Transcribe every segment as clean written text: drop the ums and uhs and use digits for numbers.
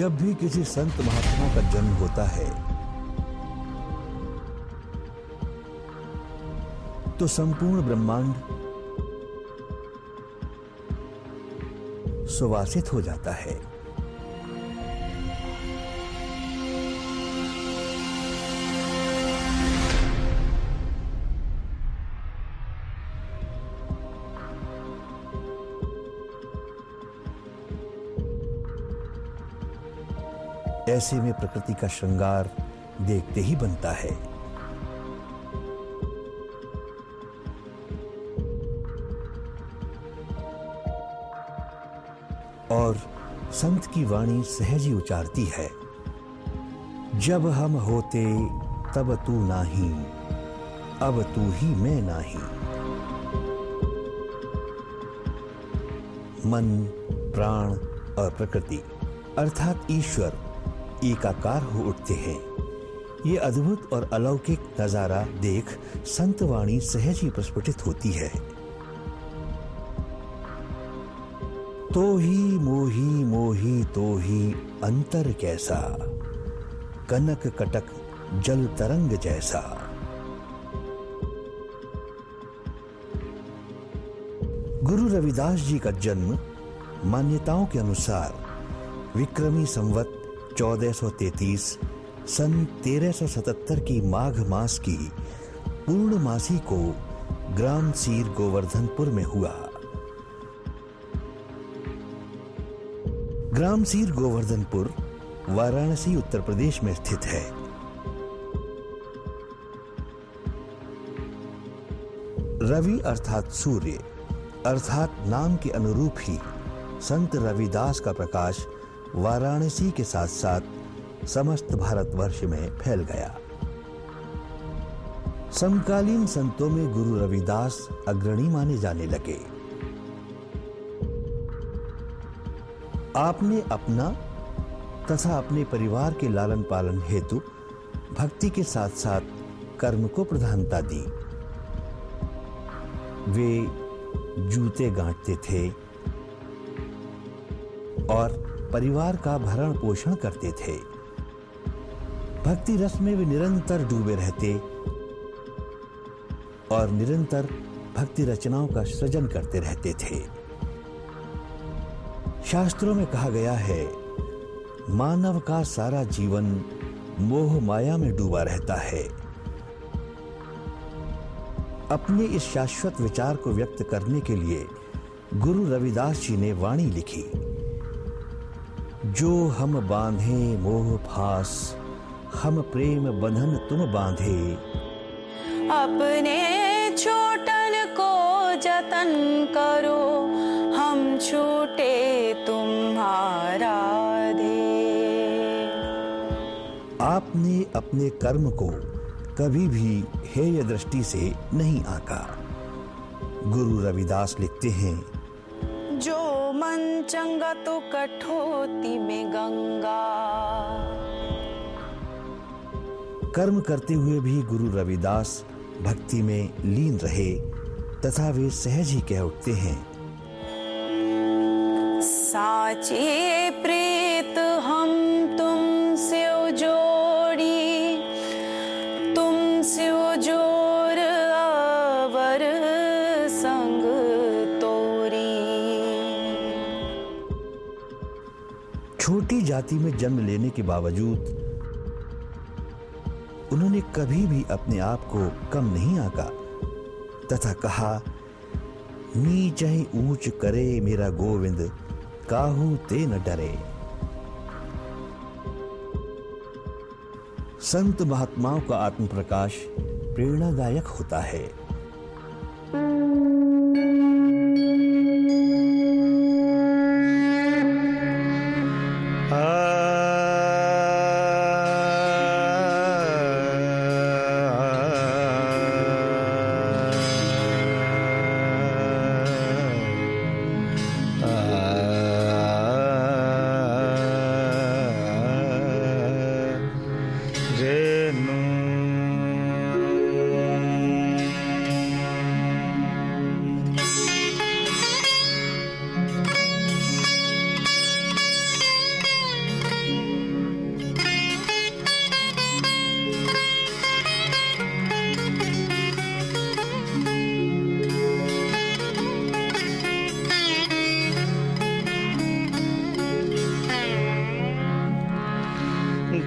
जब भी किसी संत महात्मा का जन्म होता है तो संपूर्ण ब्रह्मांड सुवासित हो जाता है। ऐसे में प्रकृति का श्रृंगार देखते ही बनता है। और संत की वाणी सहज ही उचारती है, जब हम होते तब तू नाही, अब तू ही मैं नाही। मन, प्राण और प्रकृति अर्थात ईश्वर एकाकार हो उठते हैं। ये अद्भुत और अलौकिक नजारा देख संत वाणी सहज ही प्रस्फुटित होती है। तो ही मोही मोही तो ही अंतर कैसा, कनक कटक जल तरंग जैसा। गुरु रविदास जी का जन्म मान्यताओं के अनुसार विक्रमी संवत 1433 सन 1377 की माघ मास की पूर्णमासी को ग्राम सीर गोवर्धनपुर में हुआ। ग्राम सीर गोवर्धनपुर वाराणसी उत्तर प्रदेश में स्थित है। रवि अर्थात सूर्य अर्थात नाम के अनुरूप ही संत रविदास का प्रकाश वाराणसी के साथ साथ समस्त भारतवर्ष में फैल गया। समकालीन संतों में गुरु रविदास अग्रणी माने जाने लगे। आपने अपना तथा अपने परिवार के लालन पालन हेतु भक्ति के साथ साथ कर्म को प्रधानता दी। वे जूते गांठते थे और परिवार का भरण पोषण करते थे। भक्ति रस में वे निरंतर डूबे रहते और निरंतर भक्ति रचनाओं का सृजन करते रहते थे। शास्त्रों में कहा गया है, मानव का सारा जीवन मोह माया में डूबा रहता है। अपने इस शाश्वत विचार को व्यक्त करने के लिए गुरु रविदास जी ने वाणी लिखी, जो हम बांधे मोह फास, हम प्रेम बंधन तुम बांधे। अपने छोटन को जतन करो, हम छूटे तुम्हारा दे। आपने अपने कर्म को कभी भी हेय दृष्टि से नहीं आंका। गुरु रविदास लिखते हैं, जो मन चंगा तो कठोती में गंगा। कर्म करते हुए भी गुरु रविदास भक्ति में लीन रहे तथा वे सहज ही कह उठते हैं, साचे प्रीत हम तुमसे जोड़ी, तुमसे जोर अवर संग तोरी। छोटी जाति में जन्म लेने के बावजूद उन्होंने कभी भी अपने आप को कम नहीं आंका तथा कहा, नीच ही ऊंच करे मेरा गोविंद, काहू ते न डरे। संत महात्माओं का आत्म प्रकाश प्रेरणादायक होता है।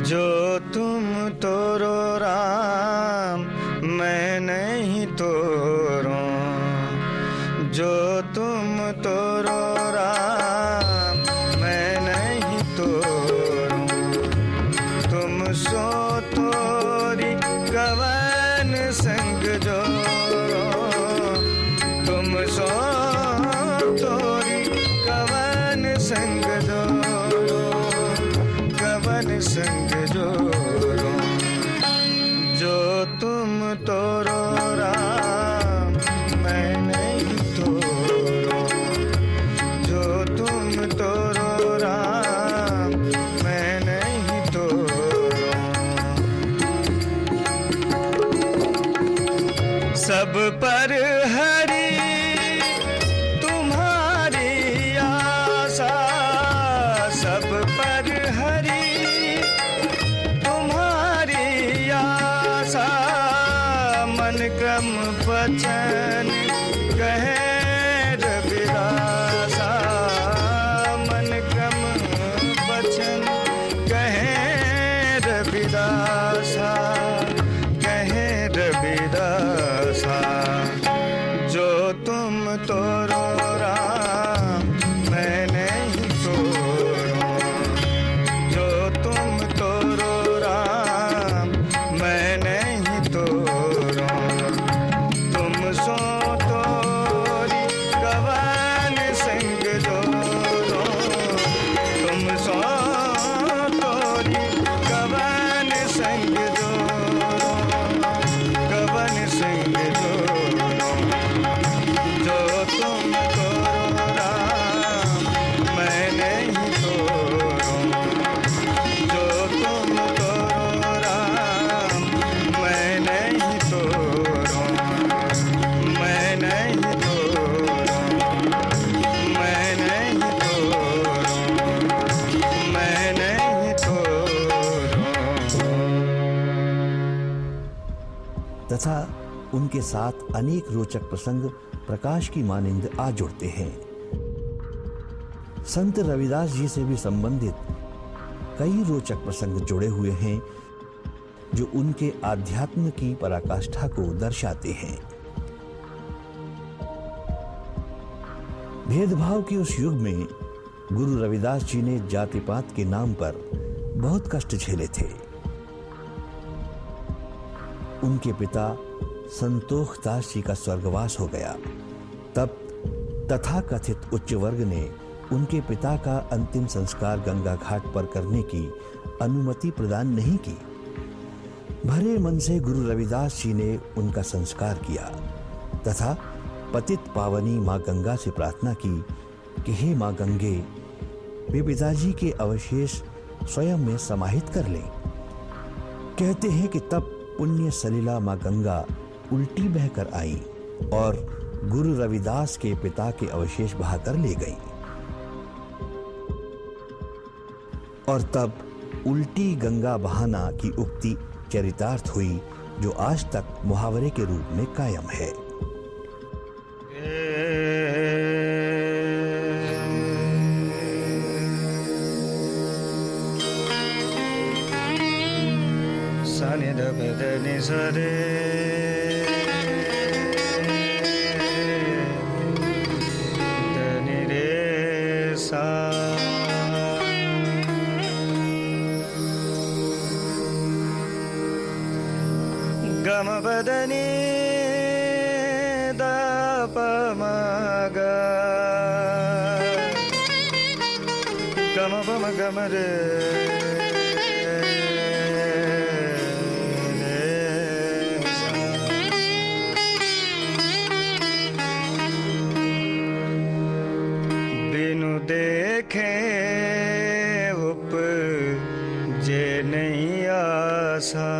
जो तुम तोरो राम मैं नहीं तोरो, जो तुम तोरो राम मैं नहीं तोरो, तुम सो तोरी कवन संग जोरो, तुम सो तोरी कवन संग जोरो, कवन संग जोरो, जो तुम तोरो राम मैं नहीं तोरो, जो तुम तोरो राम मैं नहीं तोरो। सब पर हरि तुम्हारी आशा, सब पर हरि तुम्हारी आशा, मन क्रम वचन कहे रविदासा, मन क्रम वचन कहे रविदासा, कहे रविदासा, जो तुम तोरो राम मैं नहीं तोरो, जो तुम तोरो राम मैं नहीं तोरो, तुम सो तोरी कवन संग जोरो, तुम सो तोरी कवन संग जोरो, कवन संग जोरो, जो तुम तोरो राम मैं नहीं तोरो, जो तुम तोरो राम मैं नहीं तोरो, मैं नहीं तोरो, मैं नहीं तोरो, मैं नहीं तोरो। तथा उनके साथ अनेक रोचक प्रसंग प्रकाश की मानिंद आ जुड़ते हैं। संत रविदास जी से भी संबंधित कई रोचक प्रसंग जुड़े हुए हैं जो उनके आध्यात्म की पराकाष्ठा को दर्शाते हैं। भेदभाव के उस युग में गुरु रविदास जी ने जाति पात के नाम पर बहुत कष्ट झेले थे। उनके पिता संतोष दास जी का स्वर्गवास हो गया। तब तथाकथित उच्च वर्ग ने उनके पिता का अंतिम संस्कार गंगा घाट पर करने की अनुमति प्रदान नहीं की। भरे मन से गुरु रविदास जी ने उनका संस्कार किया तथा पतित पावनी मां गंगा से प्रार्थना की कि हे मां गंगे, वे पिताजी के अवशेष स्वयं में समाहित कर लें। कहते हैं कि तब पुण्य सलिला मां गंगा उल्टी बहकर आई और गुरु रविदास के पिता के अवशेष बहाकर ले गई, और तब उल्टी गंगा बहाना की उक्ति चरितार्थ हुई, जो आज तक मुहावरे के रूप में कायम है। सानि ध प ध नि सा रे ध नि रे सा, गम प ध नि द प म ग, गम प म ग म रे देखे उपजे नहीं आशा,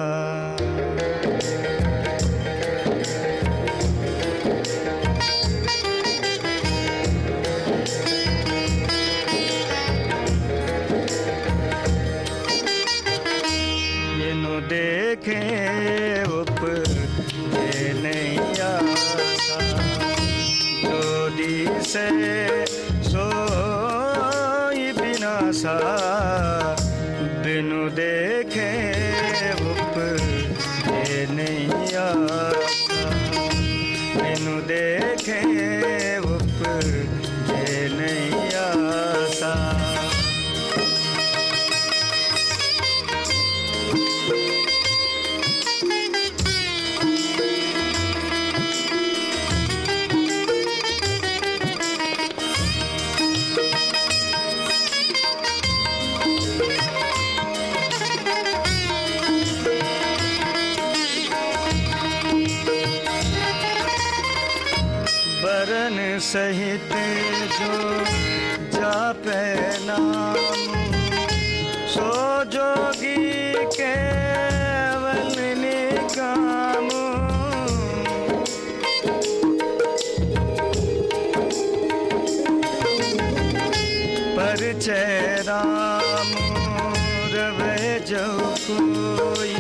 बिनु देखे उपजे नहीं आशा, जोड़ी से सोई बिनासा, बिनु देखे सहित जो जापे नाम, सो जोगी केवल निकाम। परिचय राम रवे जो कोई,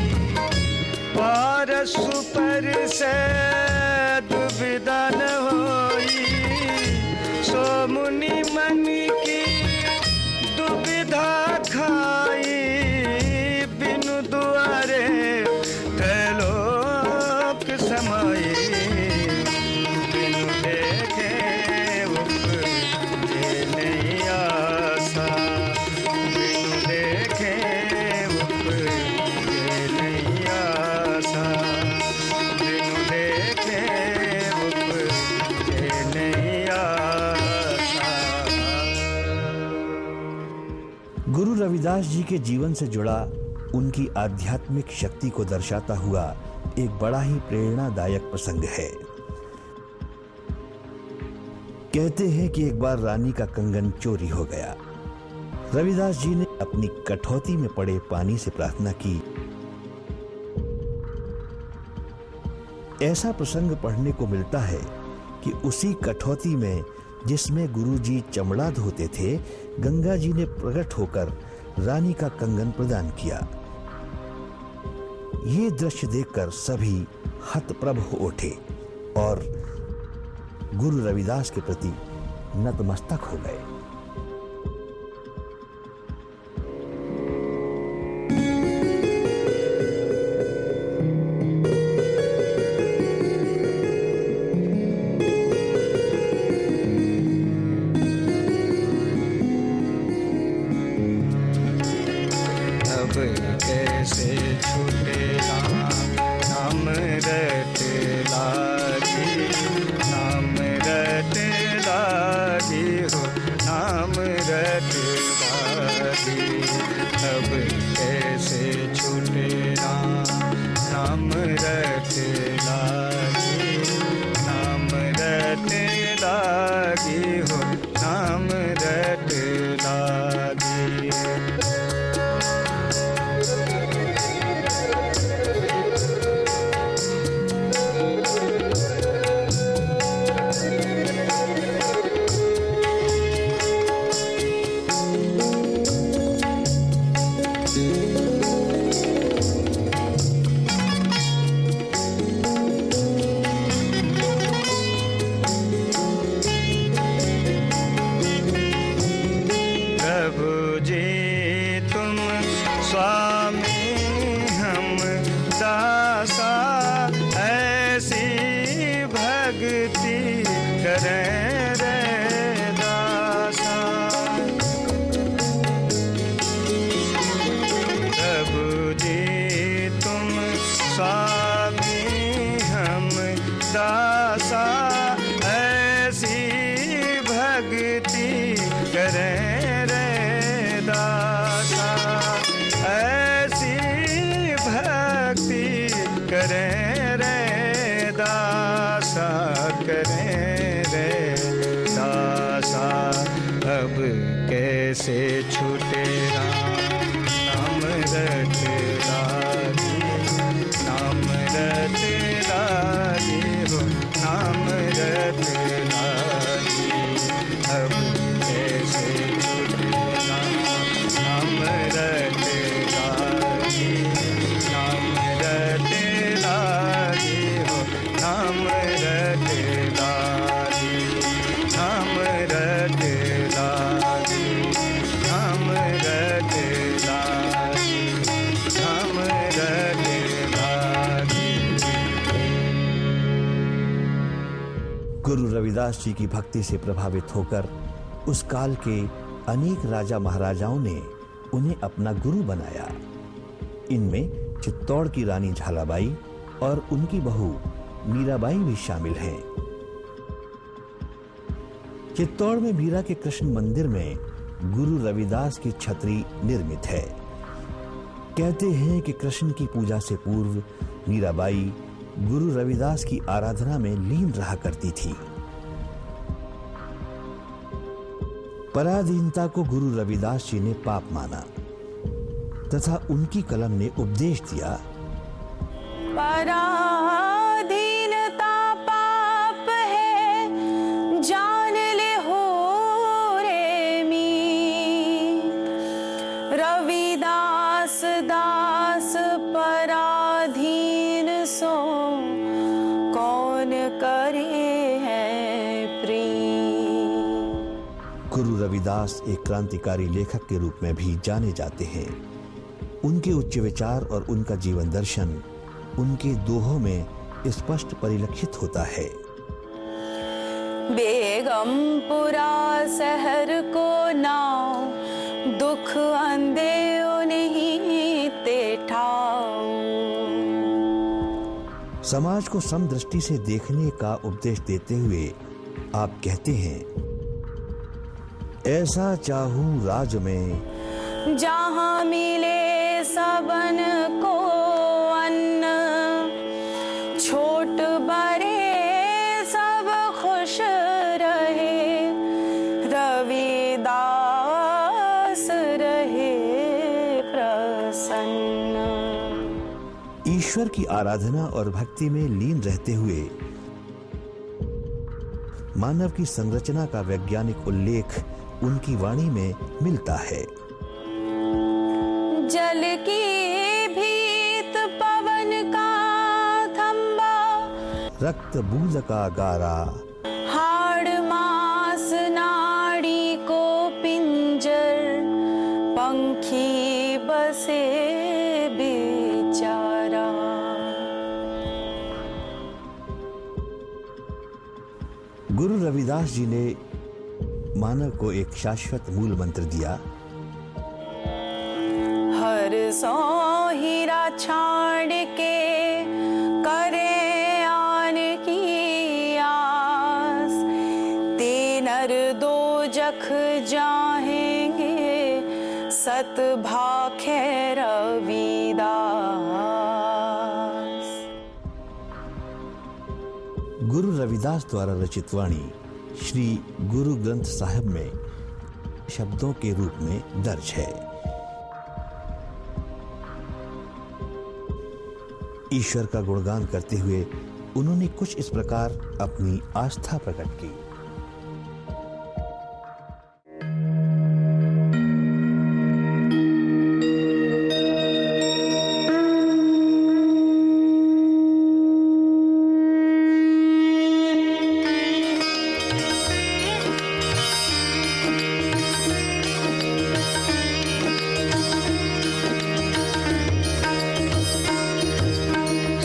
पारसु पर से दुविधा न होई। सो मुनि मन की दुविधा खाई, बिनु दुआरे त्रैलोक समाई। बिनु देखे उपजे नहीं आसा, बिनु देखे उपजे नहीं आसा, बिनु देखे उपजे नहीं आसा। गुरु रविदास जी के जीवन से जुड़ा उनकी आध्यात्मिक शक्ति को दर्शाता हुआ एक बड़ा ही प्रेरणादायक प्रसंग है। कहते हैं कि एक बार रानी का कंगन चोरी हो गया। रविदास जी ने अपनी कठौती में पड़े पानी से प्रार्थना की। ऐसा प्रसंग पढ़ने को मिलता है कि उसी कठौती में जिसमें गुरुजी चमड़ा धोते थे, गंगा जी ने प्रकट होकर रानी का कंगन प्रदान किया। ये दृश्य देखकर सभी हतप्रभ हो उठे और गुरु रविदास के प्रति नतमस्तक हो गए। कैसे छूटे नाम रट लागी, नाम रट लागी हो, नाम रट लागी। अब कैसे छूटे नाम रट लागी, नाम रट लागी हो, नाम रट लागी। कैसे छूटे नाम रट लागी, नाम रट लागी हो, नाम रट लागी। अब कैसे छूटे नाम रट लागी, नाम रट लागी हो, नाम रट लागी, नाम रट लागी, नाम रट लागी, नाम रट लागी। गुरु रविदास जी की भक्ति से प्रभावित होकर उस काल के अनेक राजा महाराजाओं ने उन्हें अपना गुरु बनाया। इनमें चित्तौड़ की रानी झालाबाई और उनकी बहू मीराबाई भी शामिल हैं। चित्तौड़ में मीरा के कृष्ण मंदिर में गुरु रविदास की छतरी निर्मित है। कहते हैं कि कृष्ण की पूजा से पूर्व मीराबाई गुरु रविदास की आराधना में लीन रहा करती थी। पराधीनता को गुरु रविदास जी ने पाप माना तथा उनकी कलम ने उपदेश दिया, पराधीनता पाप है जान ले हो रे मी, रविदास दास पराधीन सो कौन करे है प्रिय। गुरु रविदास एक क्रांतिकारी लेखक के रूप में भी जाने जाते हैं। उनके उच्च विचार और उनका जीवन दर्शन उनके दोहों में स्पष्ट परिलक्षित होता है। बेगमपुरा शहर को नाव दुख अंधे नहीं ते ठाओ। समाज को समदृष्टि से देखने का उपदेश देते हुए आप कहते हैं, ऐसा चाहूं राज में जहां मिले सबन को अन्न, छोट बड़े सब खुश रहे, रविदास रहे प्रसन्न। ईश्वर की आराधना और भक्ति में लीन रहते हुए मानव की संरचना का वैज्ञानिक उल्लेख उनकी वाणी में मिलता है। जल की भीत पवन का थंबा, रक्त बूंद का गारा, हाड़ मांस नाड़ी को पिंजर, पंखी बसे बेचारा। गुरु रविदास जी ने मानव को एक शाश्वत मूल मंत्र दिया, हर सौ हीरा छाड़ के करे आन की आस, तेनर दो जख जाएंगे सत भाखे रविदास। गुरु रविदास द्वारा रचित वाणी श्री गुरु ग्रंथ साहिब में शब्दों के रूप में दर्ज है। ईश्वर का गुणगान करते हुए उन्होंने कुछ इस प्रकार अपनी आस्था प्रकट की।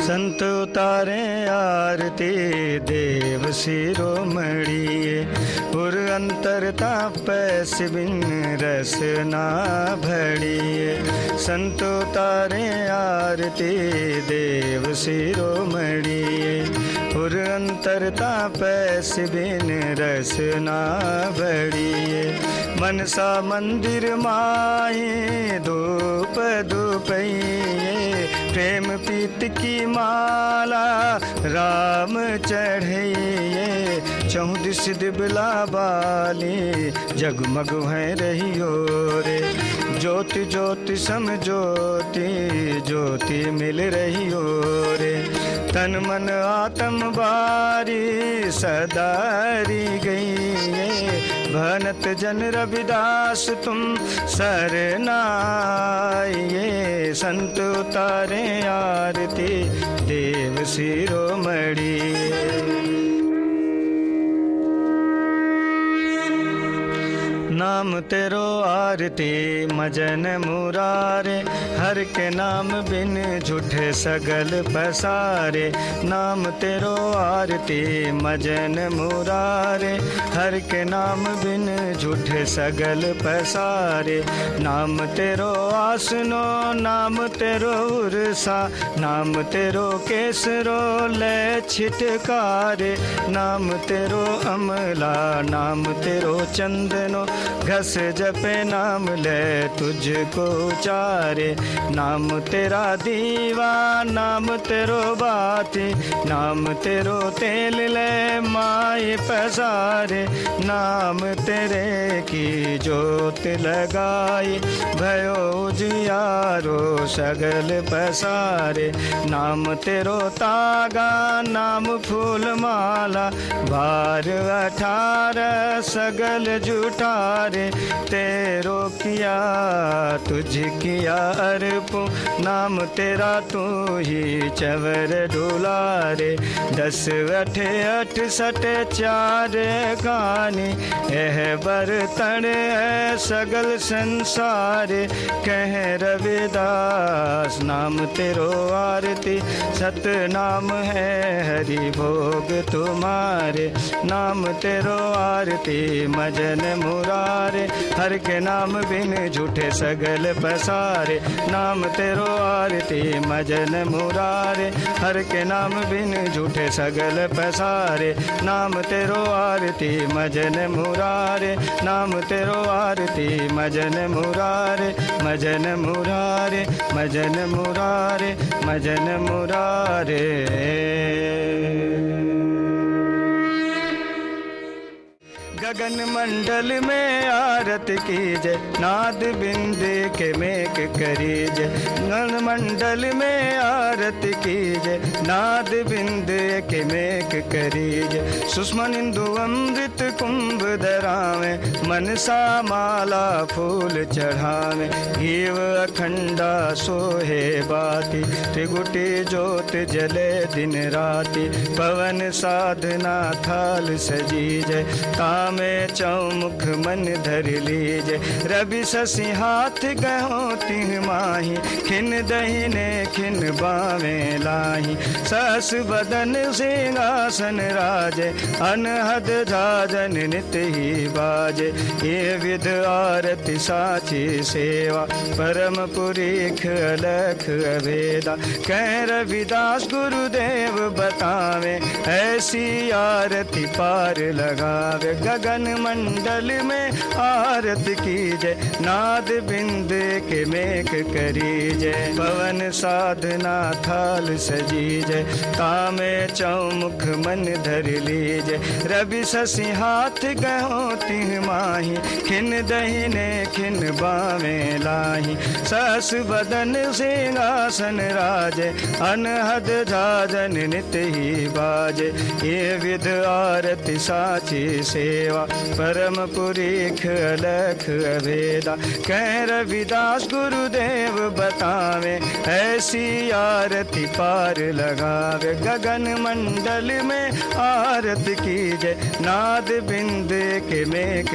संत उतारे आरती देव शिरोमणिये, उर अंतर तापस बिन रस ना भड़िए। संत उतारे आरती देव शिरोमणिये, उर अंतर तापस बिन रस ना भड़िए। मनसा मंदिर माए धूप धूपइये, प्रेम पीत की माला राम चढ़इये। चौदिस दिबला बाली जगमग है रहियो रे, ज्योति ज्योति सम ज्योति ज्योति मिल रहियो रे। तन मन आत्म बारी सदारी गई, भनत जन रविदास तुम सरनाइए। संत उतारे आरती देव शिरोमणिये। नाम तेरो आरती मजन मुरारे, हर के नाम बिन झूठे सगल पसारे। नाम तेरो आरती मजन मुरारे, हर के नाम बिन झूठे सगल पसारे। नाम तेरो आसनो नाम तेरो उर्सा, नाम तेरो केसरो ले छिटकारे। नाम तेरो अमला नाम तेरो चंदनो, घस जपे नाम ले तुझको उचारे। नाम तेरा दीवा नाम तेरो बाती, नाम तेरो तेल ले माए पसारे। नाम तेरे की जोत लगाई, भयो उजियारो सगल पसारे। नाम तेरो तागा नाम फूल माला, भार 18 सगल जुटारे। तेरो किया तुझ किया अर्पो, नाम तेरा तू ही चवर डुलारे। 10 8 68 4 खानी, यह बर्तन है सगल संसारे। कह रविदास नाम तेरो आरती, सतनाम है हरि भोग तुम्हारे। नाम तेरो आरती मजन मुरारे, हर के नाम बिन झूठे सगल पसारे। नाम तेरो आरती मजन मुरारे, हर के नाम बिन झूठे सगल पसारे। नाम तेरो आरती मजन मुरारे, नाम तेरो आरती मजन मुरारे। मजन मुरारे मजन मुरारे मजन मुरारे। गगन मंडल में आरत कीजय, नाद बिंद के मेघ करीजय। गगन मंडल में आरत कीजय, नाद बिंद के मेघ करीजय। सुषमन इंदु अमृत कुंभ धरावे, मनसा माला फूल चढ़ावे। घीव अखंडा सोहे बाती, त्रिगुटी ज्योत जले दिन राति। पवन साधना थाल सजीजय, काम में चौमुख मन धर लीजे। रवि शशि हाथ गहो तिह माही, खिन दहिने खिन बावे लाही। सहस बदन सिंहासन राजे, अनहद झाजन नित ही बाजे। ये विध आरती साची सेवा, परम पुरीख अलख अभेदा। कह रविदास गुरुदेव बतावे, ऐसी आरती पार लगावे। गगन मंडल में आरत कीजय, नाद बिंद के मेघ करीजय। पवन साधना थाल सजीजय, कामे चौमुख मन धर लीजय। रवि शशि हाथ गहो तिह माही, खिन दहिने खिन बावे लाही। सहस बदन सिंहासन राजे, अनहद झाजन नित ही बाजे। ये विध आरती साची सेवा, परम पुरीख अलख अभेदा। कह रविदास गुरुदेव बतावे, ऐसी आरती पार लगावे। गगन मंडल में आरत कीजय, नाद बिंद के मेघ